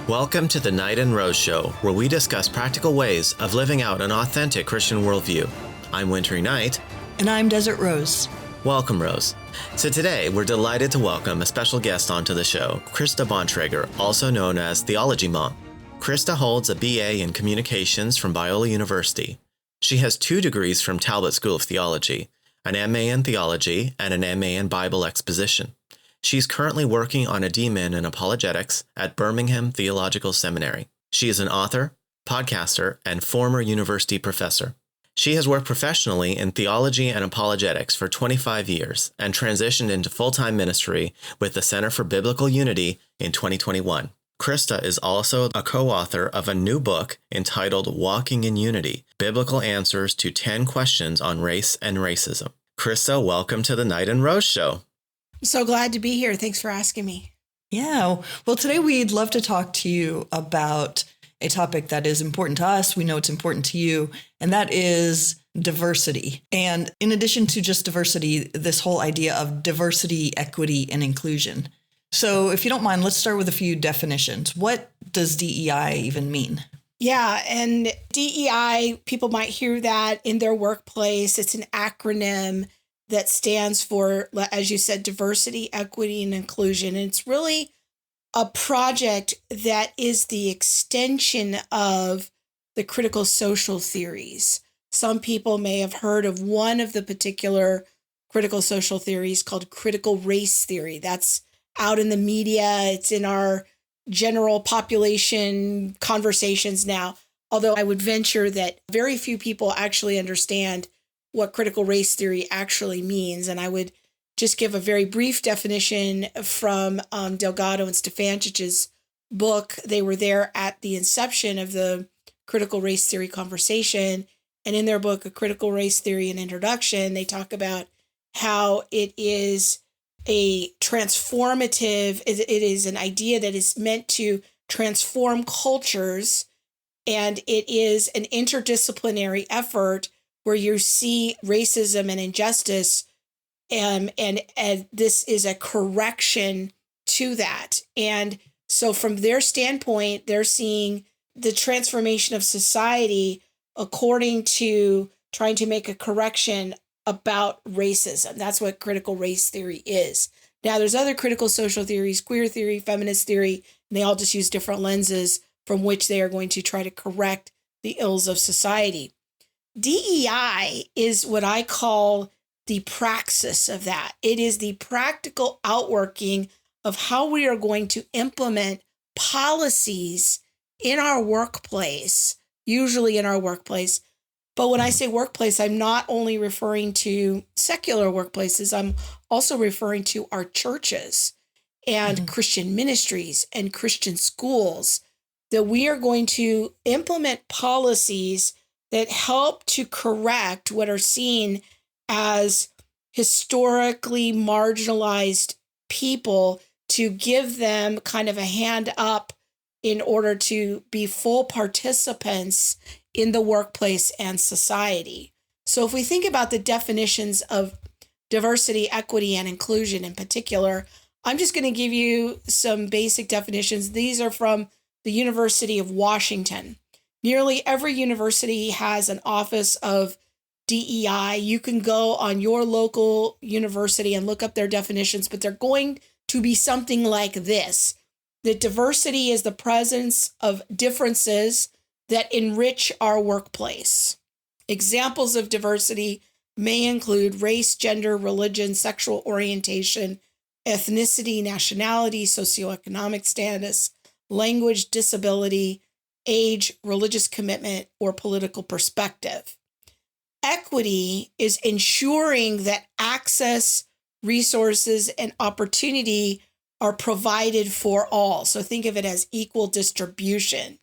Welcome to the Knight and Rose Show, where we discuss practical ways of living out an authentic Christian worldview. I'm Wintery Knight. And I'm Desert Rose. Welcome, Rose. So today, we're delighted to welcome a special guest onto the show, Krista Bontrager, also known as Theology Mom. Krista holds a BA in Communications from Biola University. She has 2 degrees from Talbot School of Theology, an MA in Theology and an MA in Bible Exposition. She's currently working on a DMin in Apologetics at Birmingham Theological Seminary. She is an author, podcaster, and former university professor. She has worked professionally in theology and apologetics for 25 years and transitioned into full-time ministry with the Center for Biblical Unity in 2021. Krista is also a co-author of a new book entitled Walking in Unity, Biblical Answers to 10 Questions on Race and Racism. Krista, welcome to the Knight and Rose Show. I'm so glad to be here. Thanks for asking me. Yeah. Well, today we'd love to talk to you about a topic that is important to us. We know it's important to you, and that is diversity. And in addition to just diversity, this whole idea of diversity, equity, and inclusion. So if you don't mind, let's start with a few definitions. What does DEI even mean? Yeah, and DEI, people might hear that in their workplace. It's an acronym that stands for, as you said, diversity, equity, and inclusion. And it's really a project that is the extension of the critical social theories. Some people may have heard of one of the particular critical social theories called critical race theory. That's out in the media. It's in our general population conversations now. Although I would venture that very few people actually understand what critical race theory actually means. And I would just give a very brief definition from Delgado and Stefančić's book. They were there at the inception of the critical race theory conversation. And in their book, A Critical Race Theory and Introduction, they talk about how it is a transformative, it is an idea that is meant to transform cultures. And it is an interdisciplinary effort where you see racism and injustice, and this is a correction to that. And so from their standpoint, they're seeing the transformation of society according to trying to make a correction about racism. That's what critical race theory is. Now, there's other critical social theories, queer theory, feminist theory, and they all just use different lenses from which they are going to try to correct the ills of society. DEI is what I call the praxis of that. It is the practical outworking of how we are going to implement policies in our workplace, usually in our workplace. But when I say workplace, I'm not only referring to secular workplaces, I'm also referring to our churches and Christian ministries and Christian schools, that we are going to implement policies that help to correct what are seen as historically marginalized people, to give them kind of a hand up in order to be full participants in the workplace and society. So if we think about the definitions of diversity, equity, and inclusion in particular, I'm just going to give you some basic definitions. These are from the University of Washington. Nearly every university has an office of DEI. You can go on your local university and look up their definitions, but they're going to be something like this: that diversity is the presence of differences that enrich our workplace. Examples of diversity may include race, gender, religion, sexual orientation, ethnicity, nationality, socioeconomic status, language, disability, age, religious commitment, or political perspective. Equity is ensuring that access, resources, and opportunity are provided for all. So think of it as equal distribution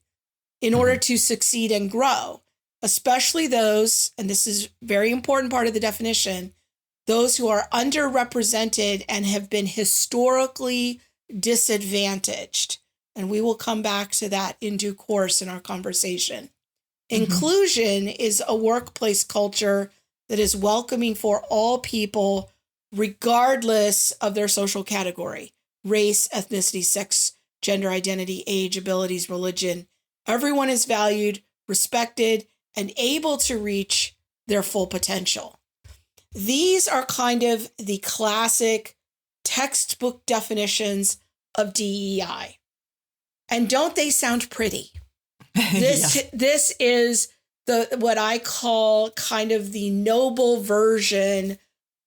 in order to succeed and grow, especially those, and this is a very important part of the definition, those who are underrepresented and have been historically disadvantaged. And we will come back to that in due course in our conversation. Inclusion is a workplace culture that is welcoming for all people, regardless of their social category, race, ethnicity, sex, gender identity, age, abilities, religion. Everyone is valued, respected, and able to reach their full potential. These are kind of the classic textbook definitions of DEI. And don't they sound pretty? This is what I call kind of the noble version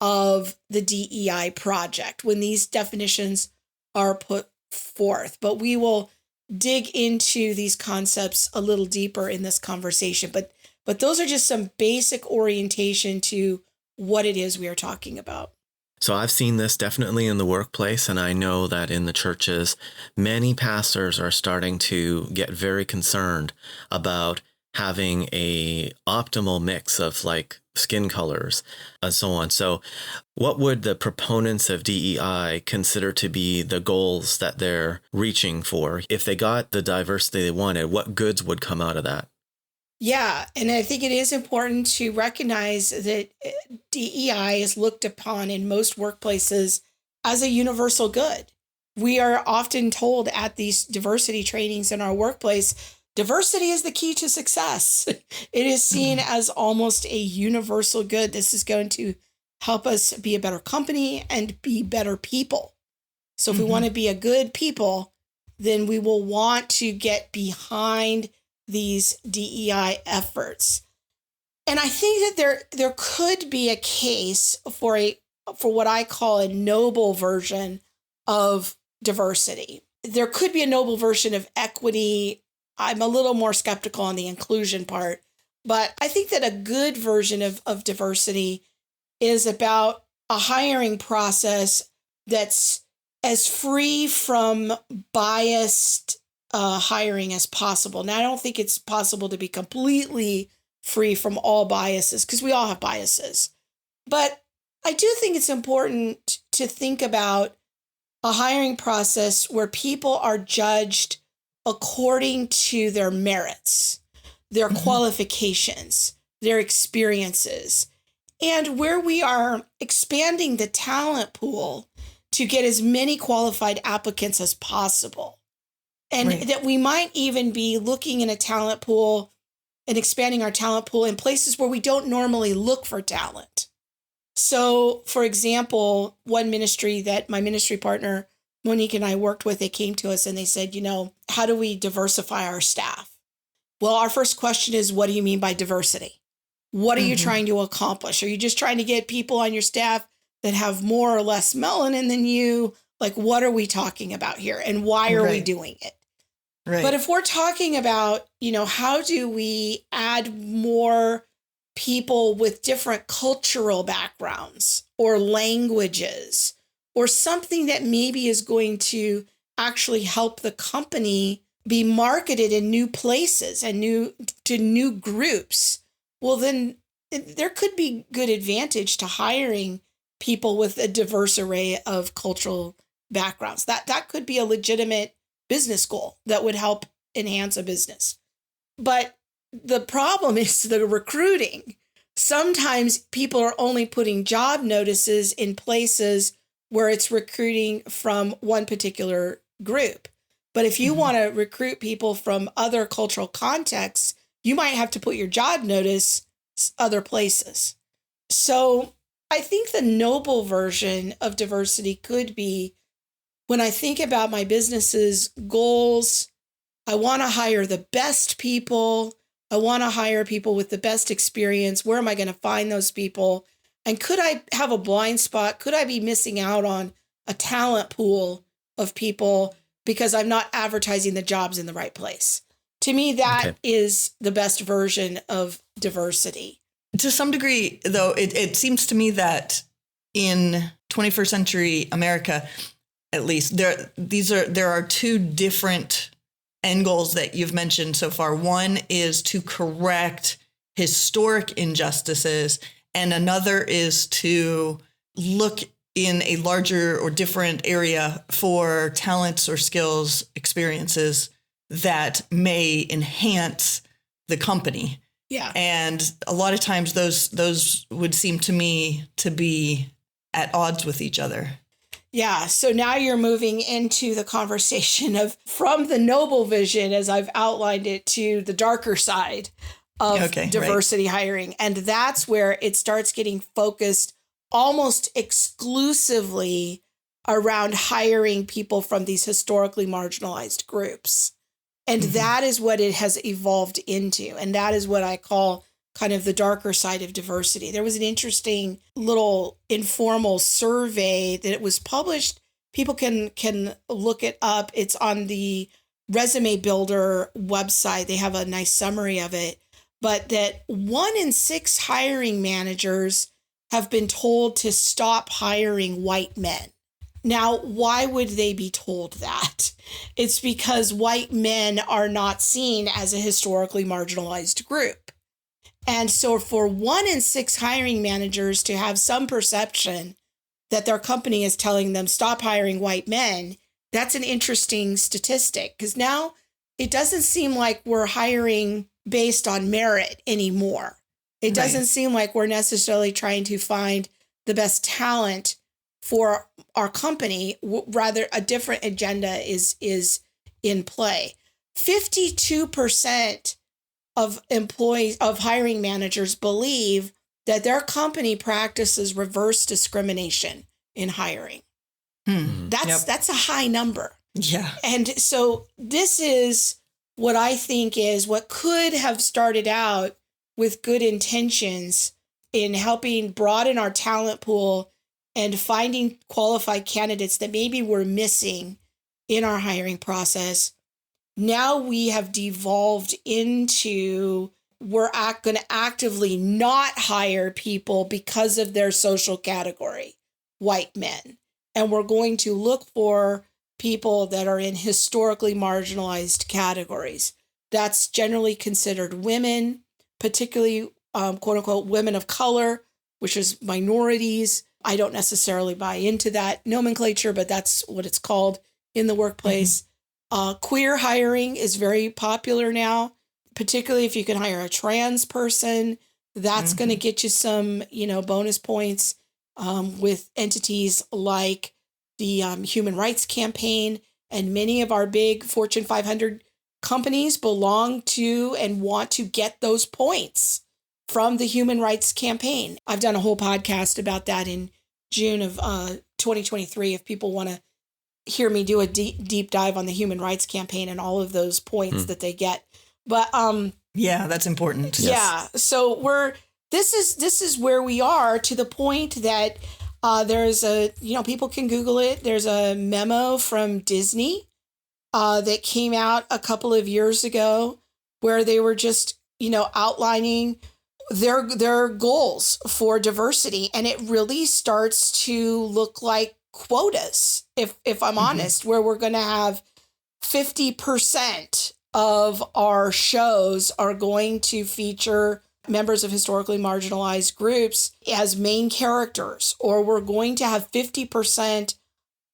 of the DEI project when these definitions are put forth. But we will dig into these concepts a little deeper in this conversation. But those are just some basic orientation to what it is we are talking about. So I've seen this definitely in the workplace, and I know that in the churches, many pastors are starting to get very concerned about having a optimal mix of like skin colors and so on. So what would the proponents of DEI consider to be the goals that they're reaching for? If they got the diversity they wanted, what goods would come out of that? Yeah, and I think it is important to recognize that DEI is looked upon in most workplaces as a universal good. We are often told at these diversity trainings in our workplace, diversity is the key to success. It is seen as almost a universal good. This is going to help us be a better company and be better people. So if we want to be a good people, then we will want to get behind these DEI efforts. And I think that there could be a case for what I call a noble version of diversity. There could be a noble version of equity. I'm a little more skeptical on the inclusion part, but I think that a good version of diversity is about a hiring process that's as free from biased hiring as possible. Now, I don't think it's possible to be completely free from all biases because we all have biases. But I do think it's important to think about a hiring process where people are judged according to their merits, their qualifications, their experiences, and where we are expanding the talent pool to get as many qualified applicants as possible. And that we might even be looking in a talent pool and expanding our talent pool in places where we don't normally look for talent. So, for example, one ministry that my ministry partner, Monique, and I worked with, they came to us and they said, how do we diversify our staff? Well, our first question is, what do you mean by diversity? What are you trying to accomplish? Are you just trying to get people on your staff that have more or less melanin than you? Like, what are we talking about here? And why are we doing it? Right. But if we're talking about, how do we add more people with different cultural backgrounds or languages or something that maybe is going to actually help the company be marketed in new places and to new groups, well, then there could be good advantage to hiring people with a diverse array of cultural backgrounds. That could be a legitimate business goal that would help enhance a business. But the problem is the recruiting. Sometimes people are only putting job notices in places where it's recruiting from one particular group. But if you want to recruit people from other cultural contexts, you might have to put your job notice other places. So I think the noble version of diversity could be, when I think about my business's goals, I want to hire the best people. I want to hire people with the best experience. Where am I going to find those people? And could I have a blind spot? Could I be missing out on a talent pool of people because I'm not advertising the jobs in the right place? To me, that is the best version of diversity. To some degree, though, it seems to me that in 21st century America, at least, there are two different end goals that you've mentioned so far. One is to correct historic injustices, and another is to look in a larger or different area for talents or skills, experiences that may enhance the company. Yeah. And a lot of times those would seem to me to be at odds with each other. Yeah. So now you're moving into the conversation of from the noble vision, as I've outlined it, to the darker side of diversity hiring. And that's where it starts getting focused almost exclusively around hiring people from these historically marginalized groups. And that is what it has evolved into. And that is what I call kind of the darker side of diversity. There was an interesting little informal survey that it was published. People can look it up. It's on the Resume Builder website. They have a nice summary of it. But that 1 in 6 hiring managers have been told to stop hiring white men. Now, why would they be told that? It's because white men are not seen as a historically marginalized group. And so for 1 in 6 hiring managers to have some perception that their company is telling them stop hiring white men, that's an interesting statistic, because now it doesn't seem like we're hiring based on merit anymore. It doesn't seem like we're necessarily trying to find the best talent for our company. Rather, a different agenda is in play. 52% of employees, of hiring managers, believe that their company practices reverse discrimination in hiring. That's a high number. Yeah. And so this is what I think is what could have started out with good intentions in helping broaden our talent pool and finding qualified candidates that maybe we're missing in our hiring process. Now we have devolved into we're going to actively not hire people because of their social category, white men. And we're going to look for people that are in historically marginalized categories. That's generally considered women, particularly quote unquote women of color, which is minorities. I don't necessarily buy into that nomenclature, but that's what it's called in the workplace. Queer hiring is very popular now, particularly if you can hire a trans person. That's going to get you some, bonus points with entities like the Human Rights Campaign. And many of our big Fortune 500 companies belong to and want to get those points from the Human Rights Campaign. I've done a whole podcast about that in June of 2023. If people want to hear me do a deep dive on the Human Rights Campaign and all of those points that they get. But yeah, that's important. Yeah. So this is where we are, to the point that there's people can Google it. There's a memo from Disney that came out a couple of years ago where they were just, outlining their goals for diversity. And it really starts to look like quotas, if I'm honest, where we're going to have 50% of our shows are going to feature members of historically marginalized groups as main characters, or we're going to have 50%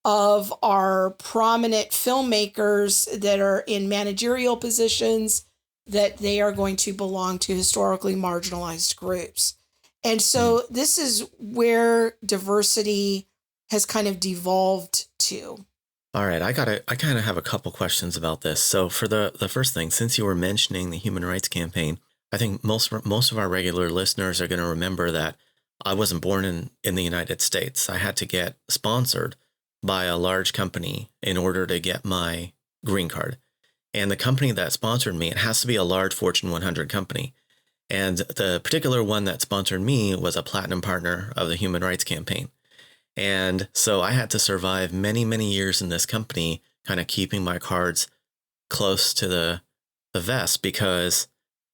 of our prominent filmmakers that are in managerial positions that they are going to belong to historically marginalized groups. And so this is where diversity has kind of devolved to. All right, I kind of have a couple questions about this. So for the first thing, since you were mentioning the Human Rights Campaign, I think most of our regular listeners are going to remember that I wasn't born in the United States. I had to get sponsored by a large company in order to get my green card. And the company that sponsored me, it has to be a large Fortune 100 company. And the particular one that sponsored me was a platinum partner of the Human Rights Campaign. And so I had to survive many, many years in this company, kind of keeping my cards close to the vest, because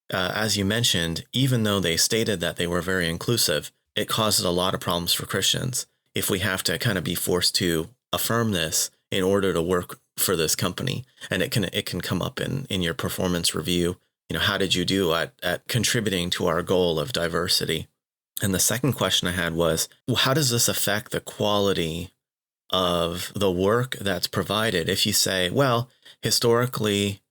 as you mentioned, even though they stated that they were very inclusive, it causes a lot of problems for Christians if we have to kind of be forced to affirm this in order to work for this company. And it can come up in your performance review. How did you do at contributing to our goal of diversity? And the second question I had was, how does this affect the quality of the work that's provided? If you say, well, historically,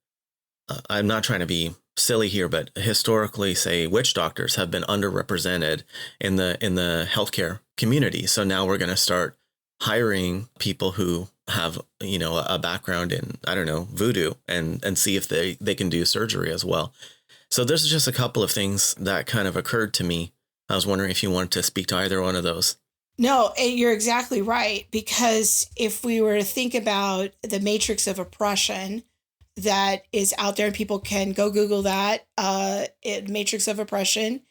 I'm not trying to be silly here, but historically, say, witch doctors have been underrepresented in the healthcare community. So now we're going to start hiring people who have, a background in, I don't know, voodoo and see if they can do surgery as well. So there's just a couple of things that kind of occurred to me. I was wondering if you wanted to speak to either one of those. No, you're exactly right. Because if we were to think about the matrix of oppression that is out there, and people can go Google that, matrix of oppression,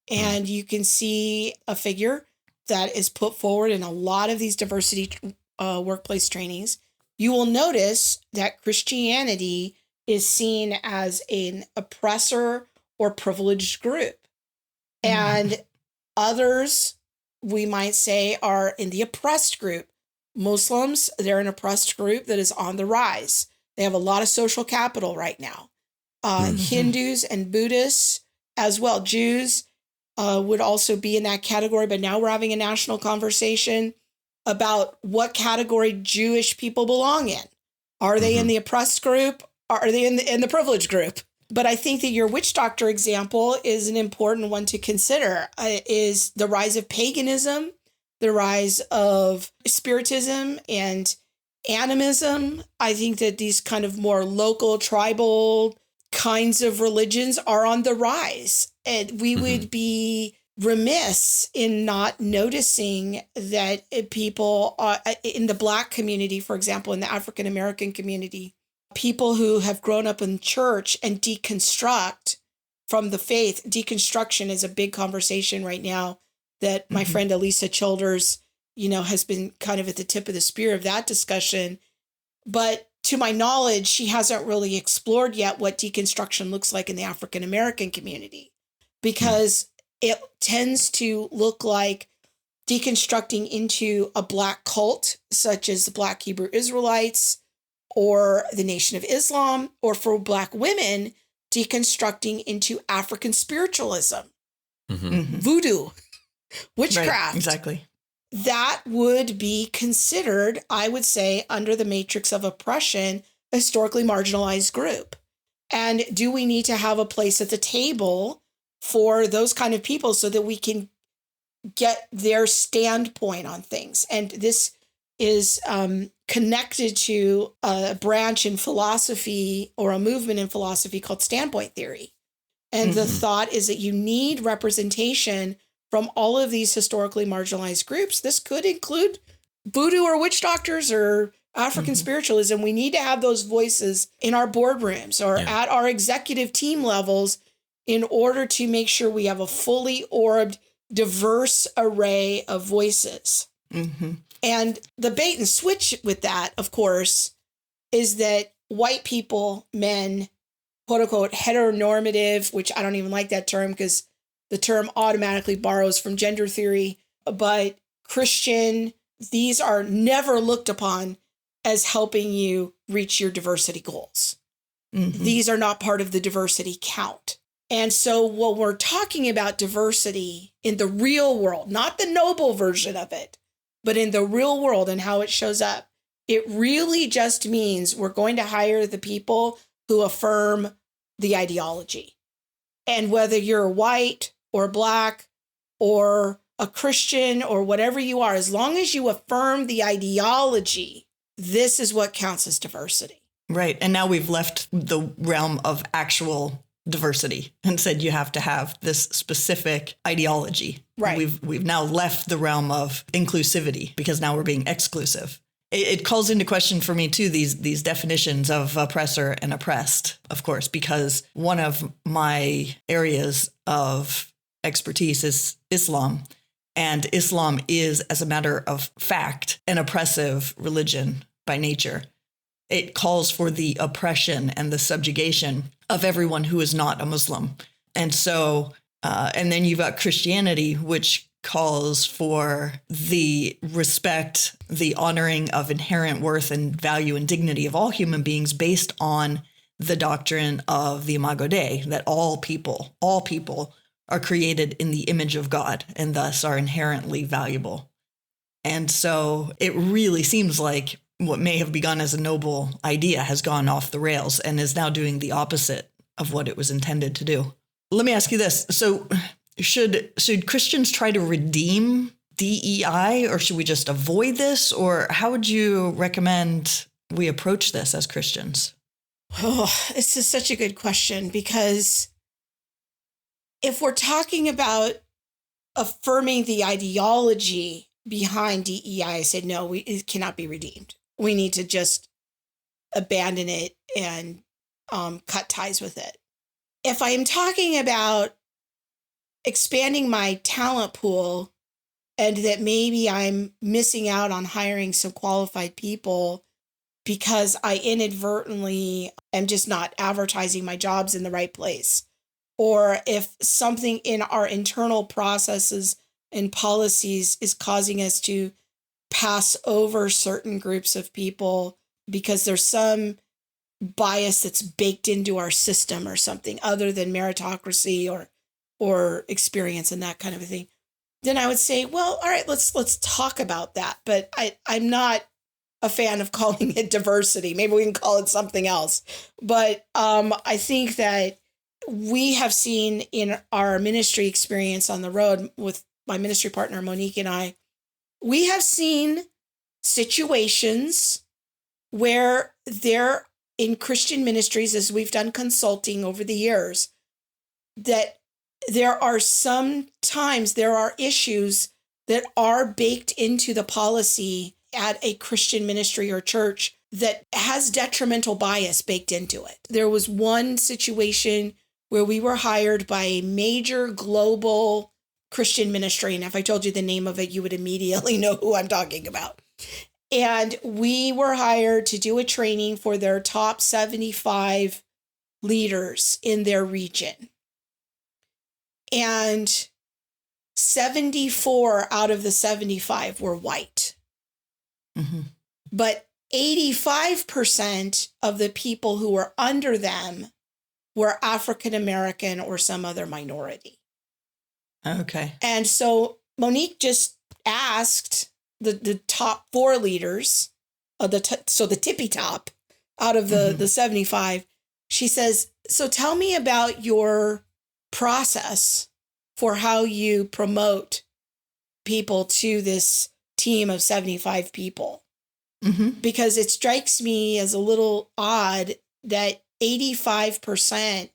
and you can see a figure that is put forward in a lot of these diversity workplace trainings. You will notice that Christianity is seen as an oppressor or privileged group. And others, we might say, are in the oppressed group. Muslims, they're an oppressed group that is on the rise. They have a lot of social capital right now. Hindus and Buddhists as well. Jews would also be in that category, but now we're having a national conversation about what category Jewish people belong in. Are they in the oppressed group? Are they in the privileged group? But I think that your witch doctor example is an important one to consider, is the rise of paganism, the rise of spiritism and animism. I think that these kind of more local, tribal kinds of religions are on the rise. And we would be remiss in not noticing that people in the Black community, for example, in the African American community, people who have grown up in church and deconstruct from the faith. Deconstruction is a big conversation right now that my friend Elisa Childers, has been kind of at the tip of the spear of that discussion. But to my knowledge, she hasn't really explored yet what deconstruction looks like in the African American community, because it tends to look like deconstructing into a Black cult, such as the Black Hebrew Israelites or the Nation of Islam, or for Black women, deconstructing into African spiritualism, voodoo, witchcraft. Right, exactly. That would be considered, I would say, under the matrix of oppression, a historically marginalized group. And do we need to have a place at the table for those kind of people so that we can get their standpoint on things? And this is connected to a branch in philosophy, or a movement in philosophy called standpoint theory. And the thought is that you need representation from all of these historically marginalized groups. This could include voodoo or witch doctors or African spiritualism. We need to have those voices in our boardrooms or at our executive team levels in order to make sure we have a fully orbed, diverse array of voices. And the bait and switch with that, of course, is that white people, men, quote unquote, heteronormative, which I don't even like that term because the term automatically borrows from gender theory, but Christian, these are never looked upon as helping you reach your diversity goals. These are not part of the diversity count. And so when we're talking about diversity in the real world, not the noble version of it, but in the real world and how it shows up, it really just means we're going to hire the people who affirm the ideology. And whether you're white or Black or a Christian or whatever you are, as long as you affirm the ideology, this is what counts as diversity. Right. And now we've left the realm of actual diversity and said you have to have this specific ideology. Right. We've now left the realm of inclusivity because now we're being exclusive. It calls into question for me, too, these definitions of oppressor and oppressed, of course, because one of my areas of expertise is Islam. And Islam is, as a matter of fact, an oppressive religion by nature. It calls for the oppression and the subjugation of everyone who is not a Muslim. And so, and then you've got Christianity, which calls for the respect, the honoring of inherent worth and value and dignity of all human beings based on the doctrine of the Imago Dei, that all people are created in the image of God and thus are inherently valuable. And so it really seems like what may have begun as a noble idea has gone off the rails and is now doing the opposite of what it was intended to do. Let me ask you this. So should Christians try to redeem DEI, or should we just avoid this? Or how would you recommend we approach this as Christians? Oh, this is such a good question, because if we're talking about affirming the ideology behind DEI, I said, no, it cannot be redeemed. We need to just abandon it and cut ties with it. If I am talking about expanding my talent pool and that maybe I'm missing out on hiring some qualified people because I inadvertently am just not advertising my jobs in the right place, or if something in our internal processes and policies is causing us to pass over certain groups of people because there's some bias that's baked into our system or something other than meritocracy or experience and that kind of a thing, then I would say, well, all right, let's talk about that. But I'm not a fan of calling it diversity. Maybe we can call it something else. But I think that we have seen in our ministry experience on the road with my ministry partner, Monique, and I, we have seen situations where there in Christian ministries, as we've done consulting over the years, that there are issues that are baked into the policy at a Christian ministry or church that has detrimental bias baked into it. There was one situation where we were hired by a major global Christian ministry. And if I told you the name of it, you would immediately know who I'm talking about. And we were hired to do a training for their top 75 leaders in their region. And 74 out of the 75 were white. Mm-hmm. But 85% of the people who were under them were African American or some other minority. Okay. And so Monique just asked the top 4 leaders, the tippy top out of the 75, she says, so tell me about your process for how you promote people to this team of 75 people. Mm-hmm. Because it strikes me as a little odd that 85%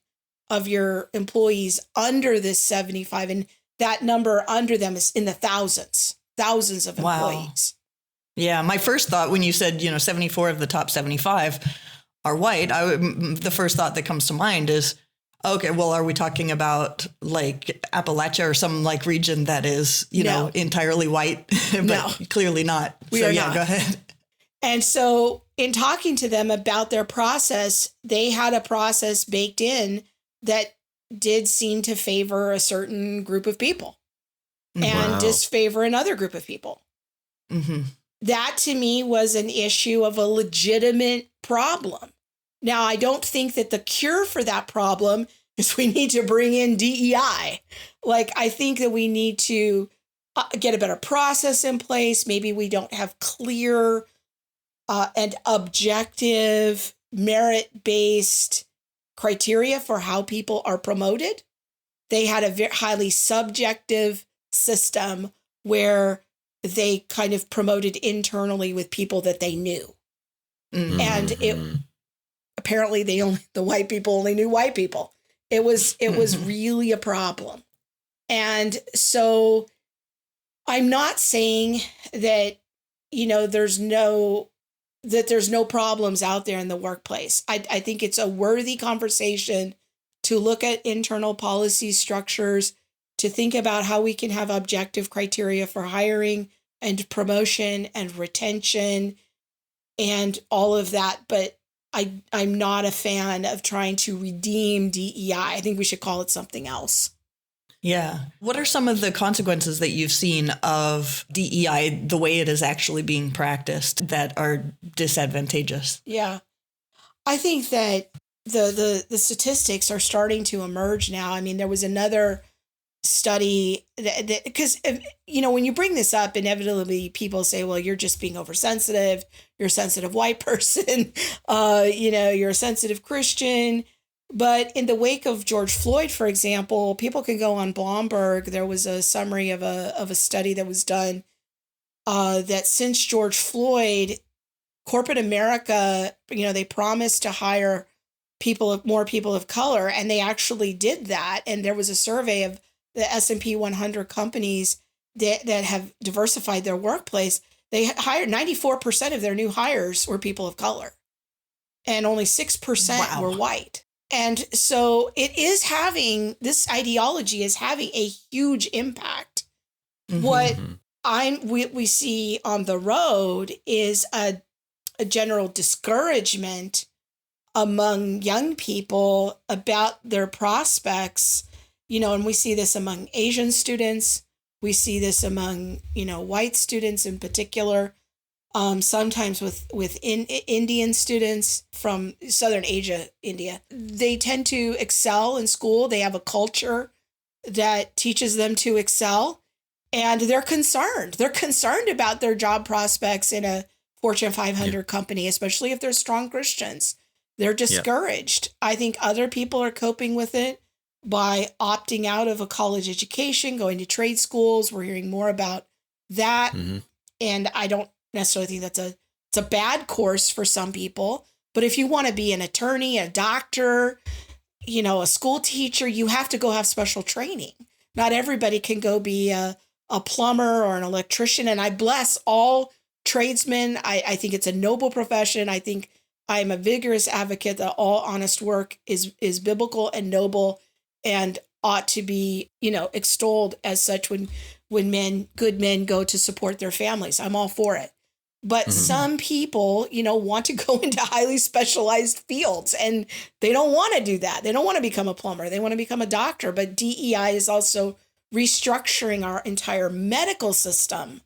of your employees under this 75, and that number under them is in the thousands of employees. Wow. Yeah. My first thought when you said, 74 of the top 75 are white, the first thought that comes to mind is, okay, well, are we talking about like Appalachia or some like region that is, no. entirely white, but no. Clearly not. We are not. Go ahead. And so in talking to them about their process, they had a process baked in that did seem to favor a certain group of people and disfavor another group of people. Mm-hmm. That to me was an issue of a legitimate problem. Now, I don't think that the cure for that problem is we need to bring in DEI. Like, I think that we need to get a better process in place. Maybe we don't have clear and objective, merit-based criteria for how people are promoted. They had a very highly subjective system where they kind of promoted internally with people that they knew. Mm-hmm. And apparently the white people only knew white people. It was really a problem. And so I'm not saying that, there's no problems out there in the workplace. I think it's a worthy conversation to look at internal policy structures, to think about how we can have objective criteria for hiring and promotion and retention and all of that. But I'm not a fan of trying to redeem DEI. I think we should call it something else. Yeah. What are some of the consequences that you've seen of DEI, the way it is actually being practiced, that are disadvantageous? Yeah. I think that the statistics are starting to emerge now. I mean, there was another study that because, when you bring this up, inevitably people say, well, you're just being oversensitive. You're a sensitive white person. You're a sensitive Christian. But in the wake of George Floyd, for example, people can go on Bloomberg. There was a summary of a study that was done that since George Floyd, corporate America, they promised to hire more people of color, and they actually did that. And there was a survey of the S&P 100 companies that have diversified their workplace. They hired 94% of their new hires were people of color, and only 6% were white. And so this ideology is having a huge impact. Mm-hmm. What we see on the road is a general discouragement among young people about their prospects, and we see this among Asian students. We see this among, white students in particular, sometimes with Indian students from Southern Asia, India. They tend to excel in school. They have a culture that teaches them to excel, and they're concerned. They're concerned about their job prospects in a Fortune 500 company, especially if they're strong Christians. They're discouraged. I think other people are coping with it by opting out of a college education, going to trade schools. We're hearing more about that. Mm-hmm. And I don't necessarily think it's a bad course for some people. But if you want to be an attorney, a doctor, a school teacher, you have to go have special training. Not everybody can go be a plumber or an electrician. And I bless all tradesmen. I think it's a noble profession. I think I'm a vigorous advocate that all honest work is biblical and noble and ought to be, extolled as such when good men go to support their families. I'm all for it. But some people, want to go into highly specialized fields, and they don't want to do that. They don't want to become a plumber. They want to become a doctor. But DEI is also restructuring our entire medical system.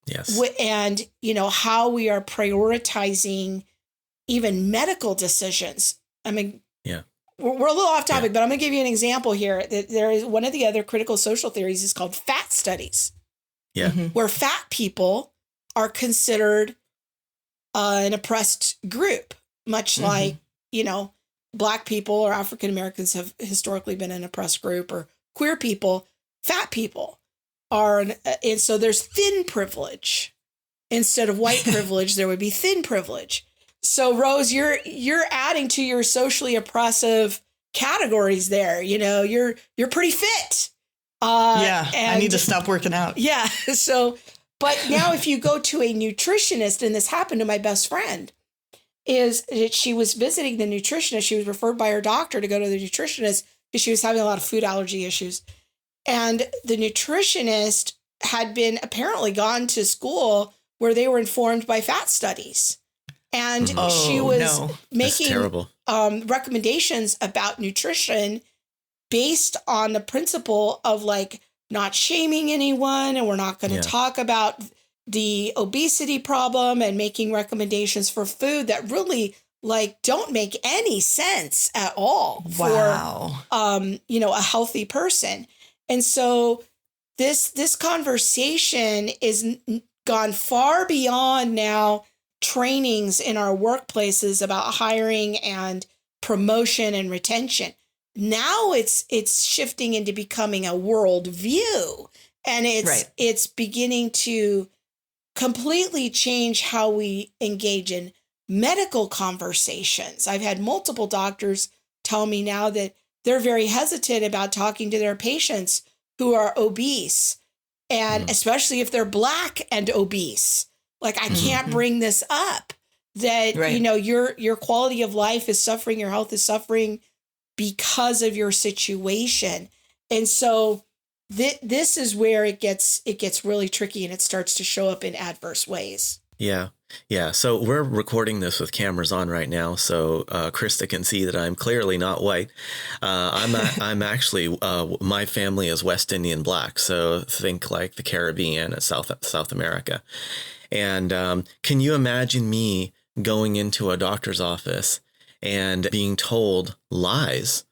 Yes. And, how we are prioritizing even medical decisions. I mean, we're a little off topic, but I'm going to give you an example here. There is one of the other critical social theories is called fat studies. Yeah. Mm-hmm. Where fat people are considered an oppressed group, much like, Black people or African Americans have historically been an oppressed group, or queer people, fat people are. And so there's thin privilege. Instead of white privilege, there would be thin privilege. So Rose, you're adding to your socially oppressive categories there. You're pretty fit. I need to stop working out. Yeah. So, but now if you go to a nutritionist, and this happened to my best friend, is that she was visiting the nutritionist. She was referred by her doctor to go to the nutritionist because she was having a lot of food allergy issues. And the nutritionist had been apparently gone to school where they were informed by fat studies. And she was making recommendations about nutrition based on the principle of not shaming anyone. And we're not going to talk about the obesity problem, and making recommendations for food that really don't make any sense at all for, a healthy person. And so this conversation is gone far beyond now trainings in our workplaces about hiring and promotion and retention. Now it's shifting into becoming a world view, and it's beginning to completely change how we engage in medical conversations. I've had multiple doctors tell me now that they're very hesitant about talking to their patients who are obese, and especially if they're Black and obese. I can't bring this up, that, your quality of life is suffering, your health is suffering because of your situation. And so this is where it gets really tricky, and it starts to show up in adverse ways. Yeah. Yeah. So we're recording this with cameras on right now. So Krista can see that I'm clearly not white. I'm actually, my family is West Indian Black. So think like the Caribbean and South America. And can you imagine me going into a doctor's office and being told lies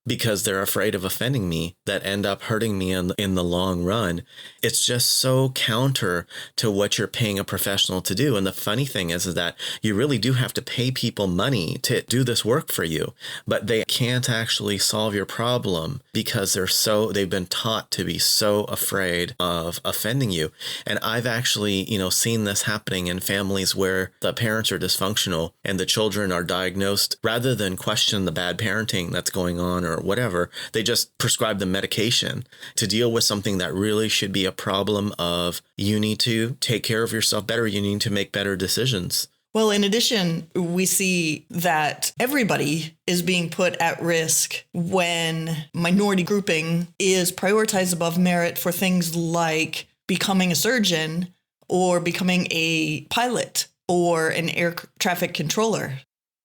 because they're afraid of offending me that end up hurting me in the long run. It's just so counter to what you're paying a professional to do. And the funny thing is that you really do have to pay people money to do this work for you, but they can't actually solve your problem because they've been taught to be so afraid of offending you. And I've actually, seen this happening in families where the parents are dysfunctional and the children are diagnosed. Rather than question the bad parenting that's going on or whatever, they just prescribe them medication to deal with something that really should be a problem of you need to take care of yourself better. You need to make better decisions. Well, in addition, we see that everybody is being put at risk when minority grouping is prioritized above merit for things like becoming a surgeon or becoming a pilot or an air traffic controller.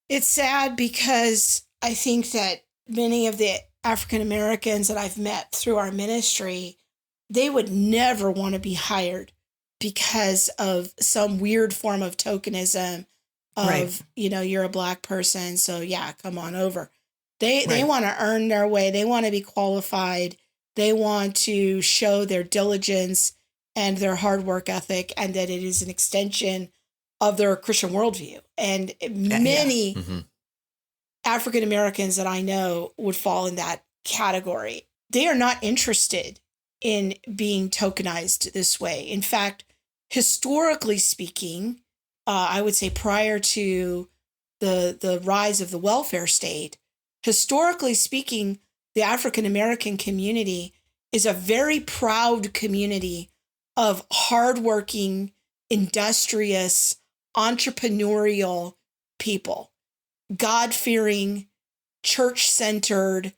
It's sad because I think that many of the African Americans that I've met through our ministry, they would never want to be hired because of some weird form of tokenism of, Right. You're a Black person, so yeah, come on over. They want to earn their way. They want to be qualified. They want to show their diligence and their hard work ethic, and that it is an extension of their Christian worldview. And many African Americans that I know would fall in that category. They are not interested in being tokenized this way. In fact, historically speaking, I would say prior to the rise of the welfare state, historically speaking, the African American community is a very proud community of hardworking, industrious, entrepreneurial people, God-fearing, church-centered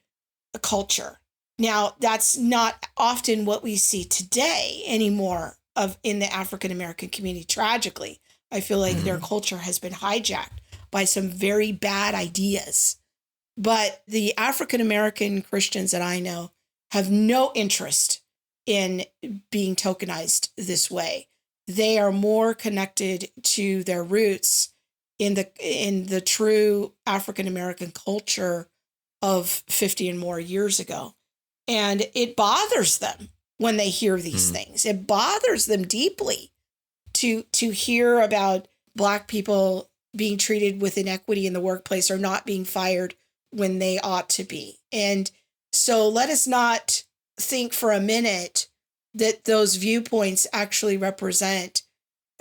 culture. Now, that's not often what we see today anymore in the African American community. Tragically, I feel like their culture has been hijacked by some very bad ideas. But the African American Christians that I know have no interest in being tokenized this way. They are more connected to their roots in the true African American culture of 50 and more years ago. And it bothers them when they hear these things. It bothers them deeply to hear about Black people being treated with inequity in the workplace or not being fired when they ought to be. And so let us not think for a minute that those viewpoints actually represent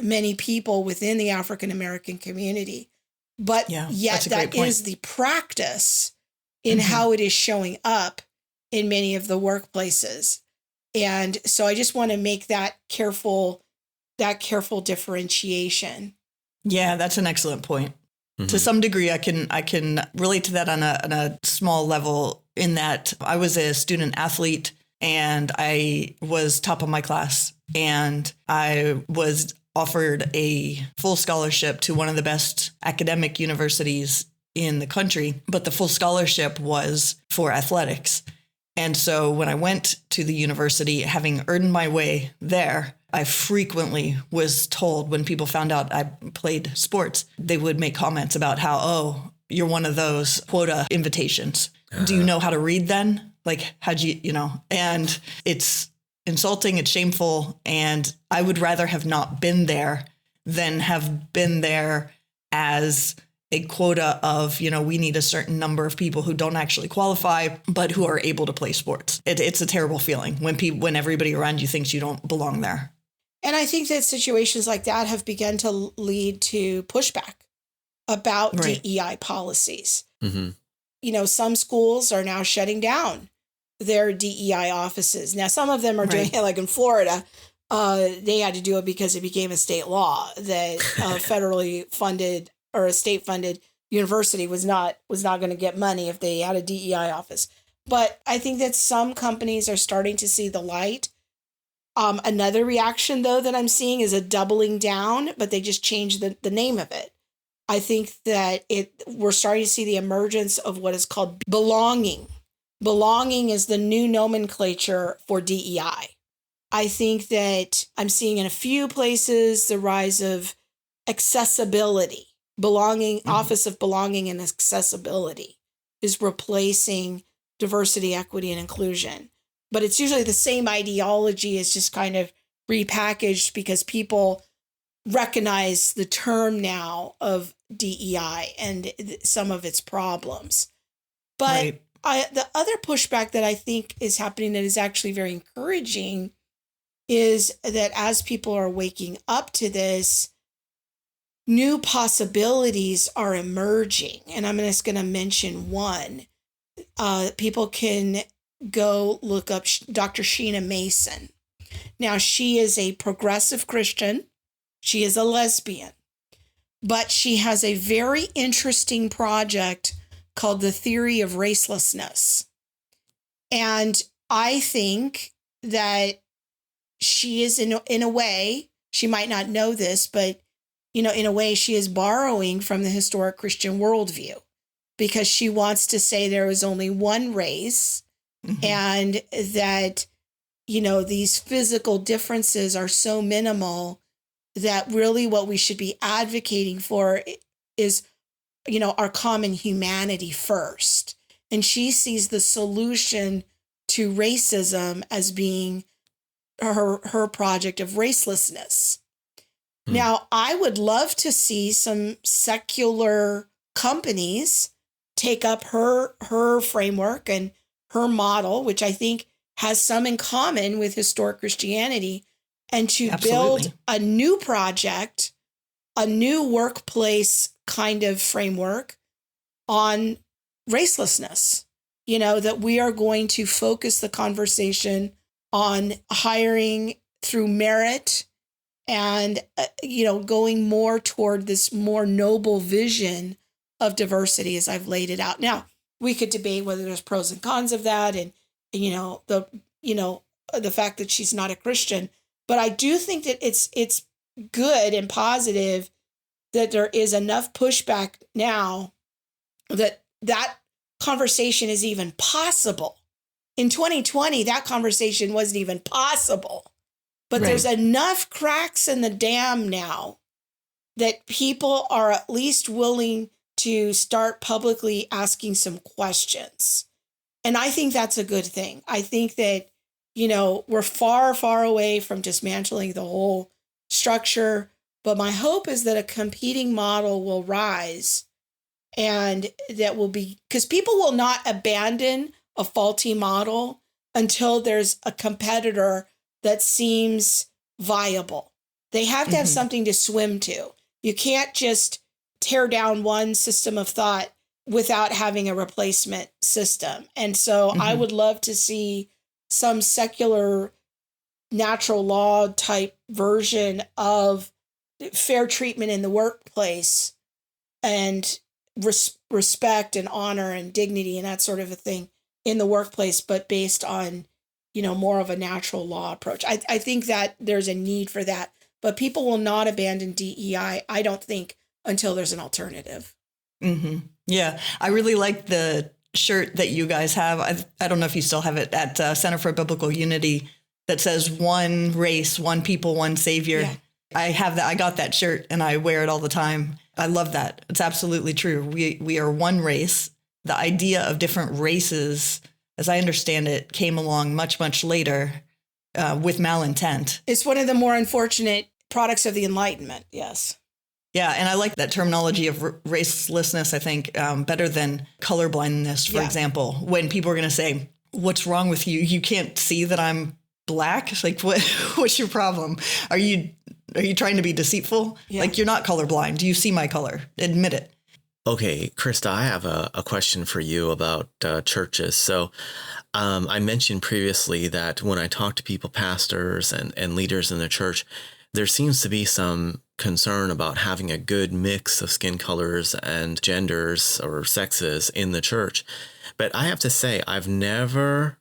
many people within the African American community. But yet that is the practice in how it is showing up in many of the workplaces. And so I just want to make that careful differentiation. Yeah, that's an excellent point. To some degree, I can relate to that on a small level, in that I was a student athlete and I was top of my class, and I was offered a full scholarship to one of the best academic universities in the country, but the full scholarship was for athletics. And so when I went to the university, having earned my way there, I frequently was told, when people found out I played sports, they would make comments about how, oh, you're one of those quota invitations. Do you know how to read then? Like, how'd you, and it's insulting, it's shameful. And I would rather have not been there than have been there as a quota of, we need a certain number of people who don't actually qualify, but who are able to play sports. It's a terrible feeling when everybody around you thinks you don't belong there. And I think that situations like that have begun to lead to pushback about DEI policies. Some schools are now shutting down their DEI offices. Now, some of them are doing it, like in Florida. They had to do it because it became a state law that federally funded or a state funded university was not going to get money if they had a DEI office. But I think that some companies are starting to see the light. Another reaction, though, that I'm seeing is a doubling down, but they just changed the name of it. I think that we're starting to see the emergence of what is called belonging. Belonging is the new nomenclature for DEI. I think that I'm seeing in a few places the rise of accessibility. Belonging, Office of Belonging and Accessibility is replacing diversity, equity, and inclusion. But it's usually the same ideology. It's just kind of repackaged because people recognize the term now of DEI and some of its problems. But the other pushback that I think is happening that is actually very encouraging is that as people are waking up to this, new possibilities are emerging. And I'm just going to mention one. People can go look up Dr. Sheena Mason. Now, she is a progressive Christian. She is a lesbian. But she has a very interesting project called The Theory of Racelessness. And I think that she is, in a way, she might not know this, but, in a way, she is borrowing from the historic Christian worldview because she wants to say there is only one race and that, these physical differences are so minimal that really what we should be advocating for is our common humanity first. And she sees the solution to racism as being her project of racelessness. Now, I would love to see some secular companies take up her framework and her model, which I think has some in common with historic Christianity, and to build a new project, a new workplace kind of framework on racelessness, that we are going to focus the conversation on hiring through merit and, going more toward this more noble vision of diversity as I've laid it out. Now, we could debate whether there's pros and cons of that and the fact that she's not a Christian, but I do think that it's good and positive that there is enough pushback now that conversation is even possible. In 2020, that conversation wasn't even possible. But there's enough cracks in the dam now that people are at least willing to start publicly asking some questions. And I think that's a good thing. I think that, we're far, far away from dismantling the whole structure. But my hope is that a competing model will rise and that will be, because people will not abandon a faulty model until there's a competitor that seems viable. They have to have something to swim to. You can't just tear down one system of thought without having a replacement system. And so I would love to see some secular natural law type version of fair treatment in the workplace and respect and honor and dignity and that sort of a thing in the workplace, but based on, more of a natural law approach. I think that there's a need for that, but people will not abandon DEI, I don't think, until there's an alternative. Yeah, I really like the shirt that you guys have. I don't know if you still have it at Center for Biblical Unity that says one race, one people, one savior. Yeah. I have that. I got that shirt and I wear it all the time. I love that. It's absolutely true. We are one race. The idea of different races, as I understand it, came along much, much later with malintent. It's one of the more unfortunate products of the Enlightenment. Yes. Yeah. And I like that terminology of racelessness, I think, better than colorblindness, for example, when people are going to say, what's wrong with you? You can't see that I'm black. It's like, what's your problem? Are you trying to be deceitful? Yeah. Like, you're not colorblind. Do you see my color? Admit it. Okay, Krista, I have a question for you about churches. So I mentioned previously that when I talk to people, pastors and leaders in the church, there seems to be some concern about having a good mix of skin colors and genders or sexes in the church. But I have to say, I've never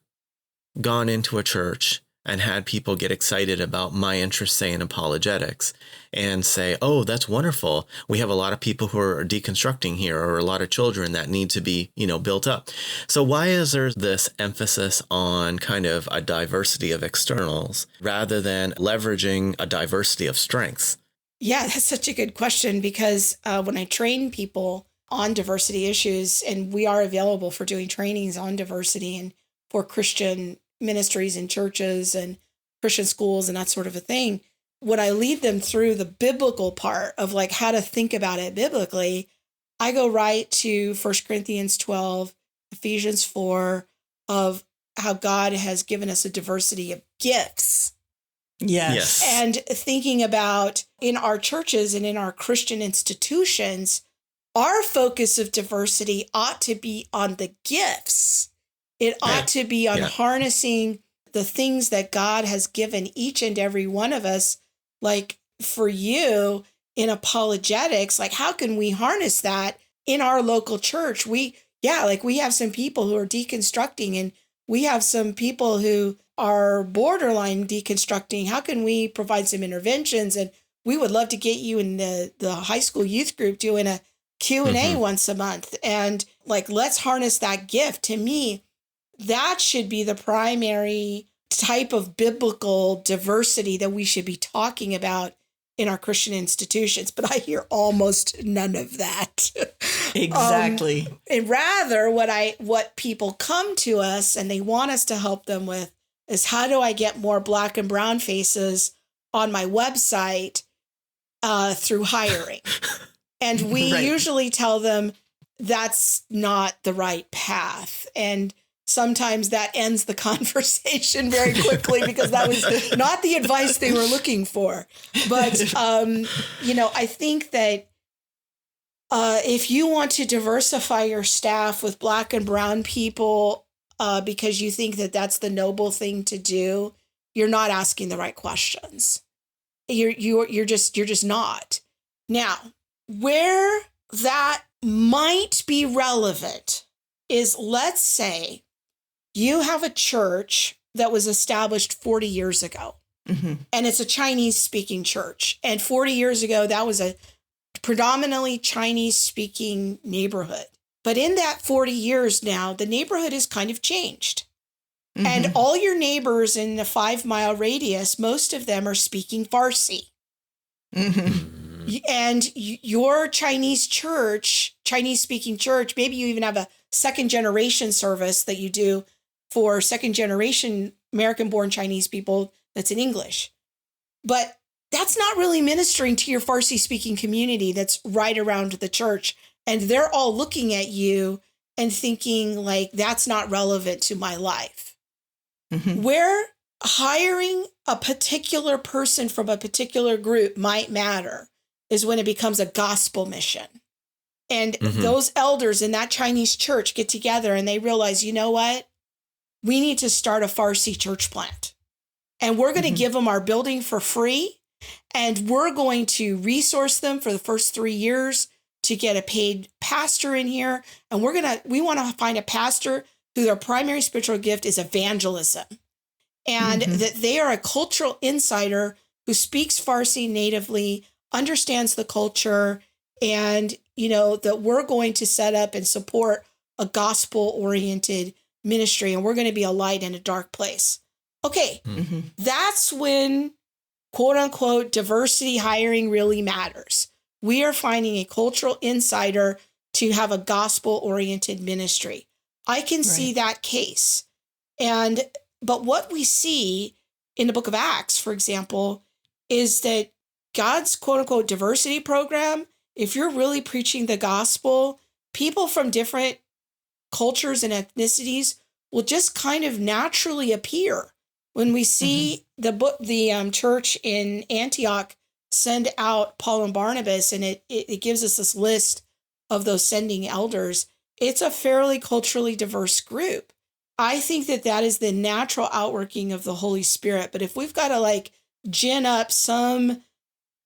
gone into a church and had people get excited about my interest, say, in apologetics and say, oh, that's wonderful. We have a lot of people who are deconstructing here, or a lot of children that need to be, built up. So why is there this emphasis on kind of a diversity of externals rather than leveraging a diversity of strengths? Yeah, that's such a good question, because when I train people on diversity issues, and we are available for doing trainings on diversity and for Christian ministries and churches and Christian schools and that sort of a thing. When I lead them through the biblical part of like how to think about it biblically, I go right to 1 Corinthians 12, Ephesians 4, of how God has given us a diversity of gifts. Yes. And thinking about in our churches and in our Christian institutions, our focus of diversity ought to be on the gifts. It ought to be on harnessing the things that God has given each and every one of us. Like for you in apologetics, like how can we harness that in our local church? We have some people who are deconstructing, and we have some people who are borderline deconstructing. How can we provide some interventions? And we would love to get you in the high school youth group doing a Q&A once a month. And like, let's harness that gift. To me, that should be the primary type of biblical diversity that we should be talking about in our Christian institutions. But I hear almost none of that. Exactly. And rather what people come to us and they want us to help them with is, how do I get more Black and brown faces on my website through hiring? And we usually tell them that's not the right path. And sometimes that ends the conversation very quickly because that was not the advice they were looking for. But, I think that if you want to diversify your staff with Black and brown people because you think that that's the noble thing to do, you're not asking the right questions. You're just not. Now, where that might be relevant is, let's say you have a church that was established 40 years ago, and it's a Chinese-speaking church. And 40 years ago, that was a predominantly Chinese-speaking neighborhood. But in that 40 years now, the neighborhood has kind of changed. And all your neighbors in the 5-mile radius, most of them are speaking Farsi. And your Chinese-speaking church, maybe you even have a second-generation service that you do for second-generation American-born Chinese people that's in English. But that's not really ministering to your Farsi-speaking community that's right around the church. And they're all looking at you and thinking, like, that's not relevant to my life. Where hiring a particular person from a particular group might matter is when it becomes a gospel mission. And those elders in that Chinese church get together and they realize, you know what? We need to start a Farsi church plant. And we're going to give them our building for free. And we're going to resource them for the first 3 years to get a paid pastor in here. And we want to find a pastor who their primary spiritual gift is evangelism. And that they are a cultural insider who speaks Farsi natively, understands the culture, and, that we're going to set up and support a gospel-oriented ministry, and we're going to be a light in a dark place. Okay, that's when, quote unquote, diversity hiring really matters. We are finding a cultural insider to have a gospel-oriented ministry. I can see that case. But what we see in the book of Acts, for example, is that God's quote unquote diversity program, if you're really preaching the gospel, people from different cultures and ethnicities will just kind of naturally appear. When we see the church in Antioch send out Paul and Barnabas, and it gives us this list of those sending elders, it's a fairly culturally diverse group. I think that is the natural outworking of the Holy Spirit. But if we've got to gin up some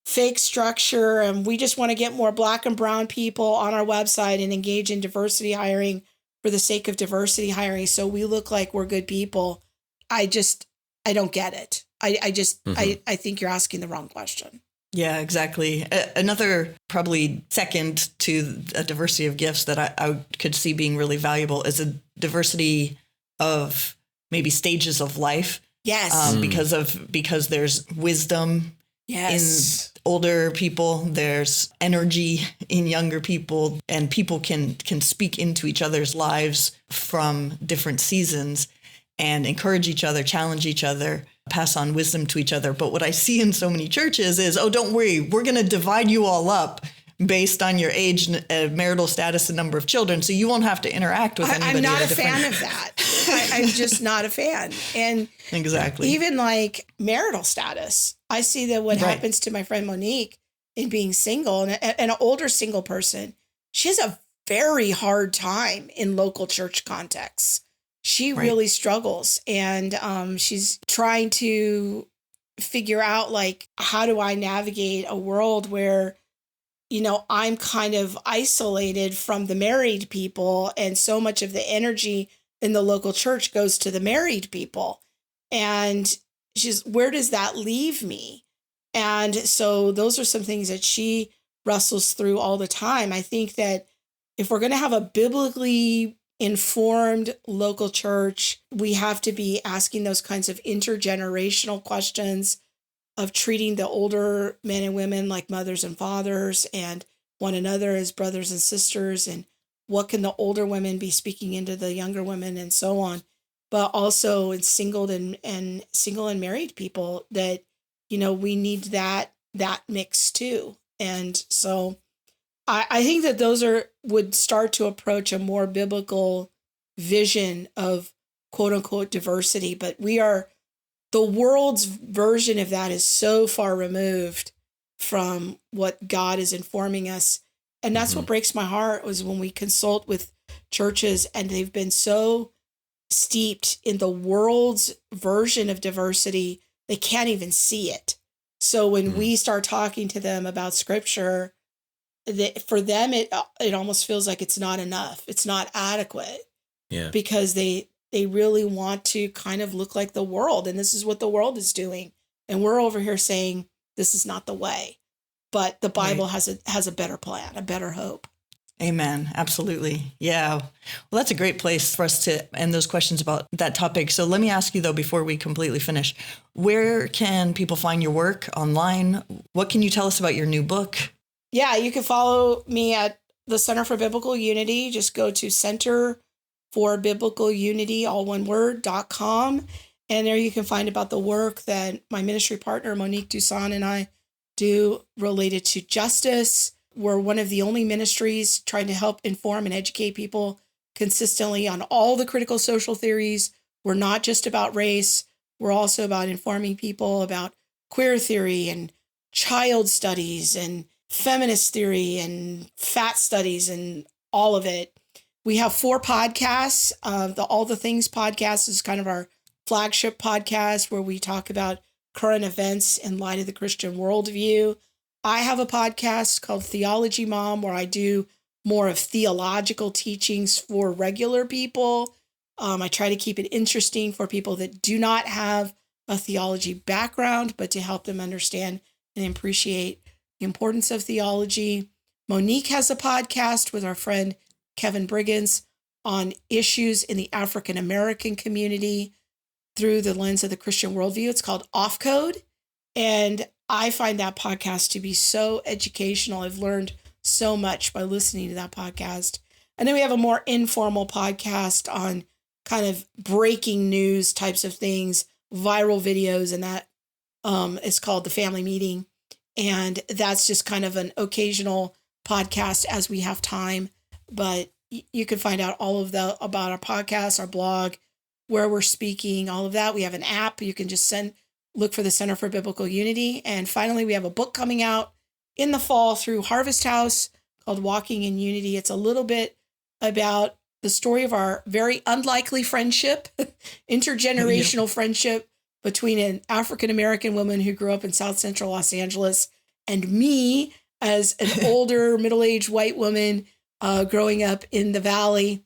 fake structure and we just want to get more Black and brown people on our website and engage in diversity hiring for the sake of diversity hiring so we look like we're good people, I don't get it. I think you're asking the wrong question. Yeah, exactly. Another probably second to a diversity of gifts that I could see being really valuable is a diversity of maybe stages of life. Yes. Because there's wisdom Yes. In older people, there's energy in younger people, and people can speak into each other's lives from different seasons and encourage each other, challenge each other, pass on wisdom to each other. But what I see in so many churches is, oh, don't worry, we're going to divide you all up based on your age, marital status, and number of children, so you won't have to interact with anybody. I'm not a fan of that. I'm just not a fan. And exactly, even like marital status, I see that what happens to my friend Monique in being single, and an older single person, she has a very hard time in local church contexts. She really struggles, and she's trying to figure out, like, how do I navigate a world where, you know, I'm kind of isolated from the married people, and so much of the energy in the local church goes to the married people. And where does that leave me? And so those are some things that she wrestles through all the time. I think that if we're going to have a biblically informed local church, we have to be asking those kinds of intergenerational questions of treating the older men and women like mothers and fathers, and one another as brothers and sisters, and what can the older women be speaking into the younger women, and so on. But also in single and married people, that, you know, we need that mix too. And so I think that those would start to approach a more biblical vision of quote unquote diversity. But the world's version of that is so far removed from what God is informing us. And that's what breaks my heart, was when we consult with churches and they've been so steeped in the world's version of diversity, they can't even see it. So when we start talking to them about scripture, for them, it almost feels like it's not enough. It's not adequate. Yeah. Because they really want to kind of look like the world, and this is what the world is doing. And we're over here saying this is not the way. But the Bible has a better plan, a better hope. Amen. Absolutely. Yeah. Well, that's a great place for us to end those questions about that topic. So let me ask you, though, before we completely finish, where can people find your work online? What can you tell us about your new book? Yeah, you can follow me at the Center for Biblical Unity. Just go to Center for Biblical Unity, all one word, .com. And there you can find about the work that my ministry partner, Monique Dusan, and I do related to justice. We're one of the only ministries trying to help inform and educate people consistently on all the critical social theories. We're not just about race. We're also about informing people about queer theory and child studies and feminist theory and fat studies and all of it. We have 4 podcasts. The All the Things podcast is kind of our flagship podcast, where we talk about current events in light of the Christian worldview. I have a podcast called Theology Mom, where I do more of theological teachings for regular people. I try to keep it interesting for people that do not have a theology background, but to help them understand and appreciate the importance of theology. Monique has a podcast with our friend Kevin Briggins on issues in the African American community through the lens of the Christian worldview. It's called Off Code. And I find that podcast to be so educational. I've learned so much by listening to that podcast. And then we have a more informal podcast on kind of breaking news types of things, viral videos, and that is called The Family Meeting. And that's just kind of an occasional podcast as we have time. But you can find out all of that about our podcast, our blog, where we're speaking, all of that. We have an app. You can just look for the Center for Biblical Unity. And finally, we have a book coming out in the fall through Harvest House called Walking in Unity. It's a little bit about the story of our very unlikely friendship, intergenerational friendship between an African-American woman who grew up in South Central Los Angeles and me as an older middle-aged white woman growing up in the Valley,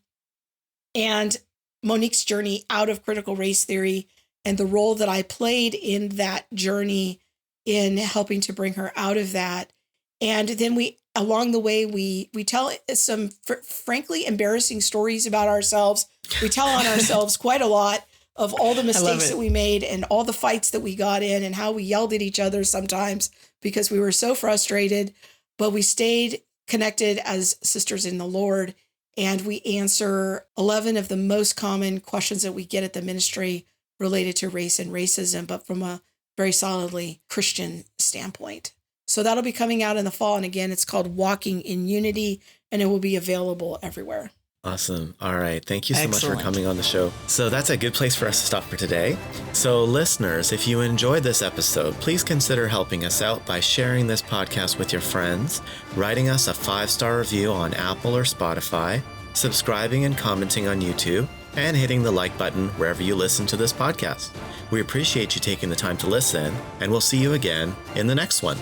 and Monique's journey out of critical race theory and the role that I played in that journey in helping to bring her out of that. And then along the way, we tell some frankly embarrassing stories about ourselves. We tell on ourselves quite a lot, of all the mistakes it. that we made and all the fights that we got in and how we yelled at each other sometimes because we were so frustrated, but we stayed connected as sisters in the Lord. And we answer 11 of the most common questions that we get at the ministry related to race and racism, but from a very solidly Christian standpoint. So that'll be coming out in the fall. And again, it's called Walking in Unity, and it will be available everywhere. Awesome. All right. Thank you so Excellent. much for coming on the show. So that's a good place for us to stop for today. So listeners, if you enjoyed this episode, please consider helping us out by sharing this podcast with your friends, writing us a 5-star review on Apple or Spotify, subscribing and commenting on YouTube, and hitting the like button wherever you listen to this podcast. We appreciate you taking the time to listen, and we'll see you again in the next one.